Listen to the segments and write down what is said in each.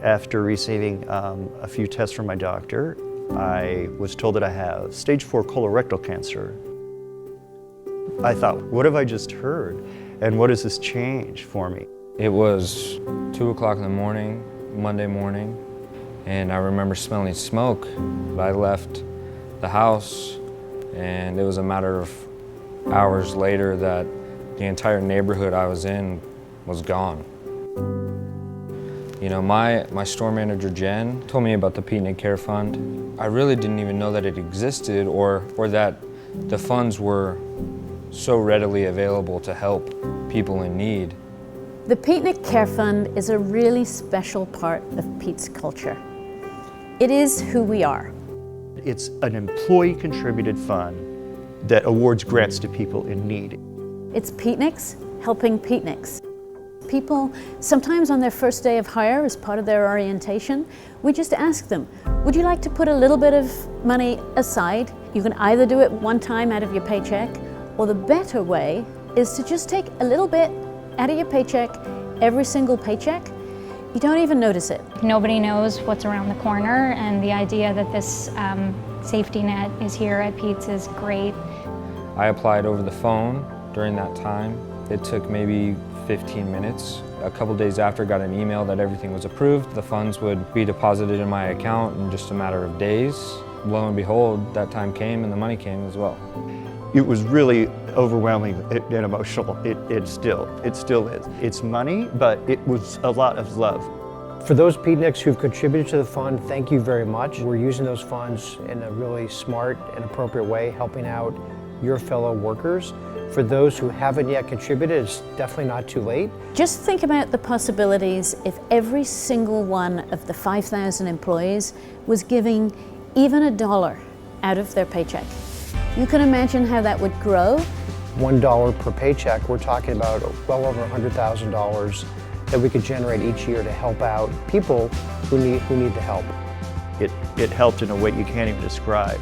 After receiving a few tests from my doctor, I was told that I have stage 4 colorectal cancer. I thought, what have I just heard? And what does this change for me? It was 2 o'clock in the morning, Monday morning, and I remember smelling smoke. I left the house, and it was a matter of hours later that the entire neighborhood I was in was gone. You know, my store manager, Jen, told me about the Peetnik Care Fund. I really didn't even know that it existed or that the funds were so readily available to help people in need. The Peetnik Care Fund is a really special part of Peet's culture. It is who we are. It's an employee-contributed fund that awards grants to people in need. It's Peetniks helping Peetniks. People, sometimes on their first day of hire as part of their orientation, we just ask them, would you like to put a little bit of money aside? You can either do it one time out of your paycheck, or the better way is to just take a little bit out of your paycheck every single paycheck. You don't even notice it. Nobody knows what's around the corner, and the idea that this safety net is here at Peet's is great. I applied over the phone during that time. It took maybe 15 minutes. A couple days after, got an email that everything was approved. The funds would be deposited in my account in just a matter of days. Lo and behold, that time came and the money came as well. It was really overwhelming and emotional. It still is. It's money, but it was a lot of love. For those Peetniks who've contributed to the fund, thank you very much. We're using those funds in a really smart and appropriate way, helping out your fellow workers. For those who haven't yet contributed, it's definitely not too late. Just think about the possibilities if every single one of the 5,000 employees was giving even $1 out of their paycheck. You can imagine how that would grow. $1 per paycheck, we're talking about well over $100,000 that we could generate each year to help out people who need the help. It helped in a way you can't even describe,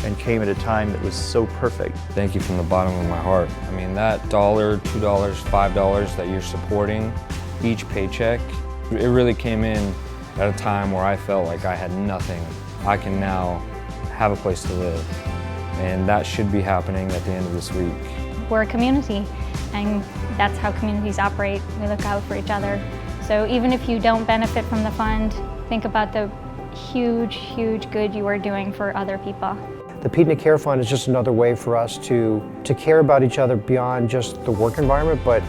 and came at a time that was so perfect. Thank you from the bottom of my heart. I mean, that $1, $2, $5 that you're supporting each paycheck, it really came in at a time where I felt like I had nothing. I can now have a place to live, and that should be happening at the end of this week. We're a community, and that's how communities operate. We look out for each other. So even if you don't benefit from the fund, think about the huge, huge good you are doing for other people. The Peetnik Care Fund is just another way for us to care about each other beyond just the work environment, but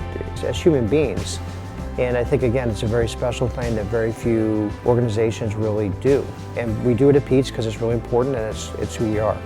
as human beings. And I think, again, it's a very special thing that very few organizations really do. And we do it at Peet's because it's really important, and it's who we are.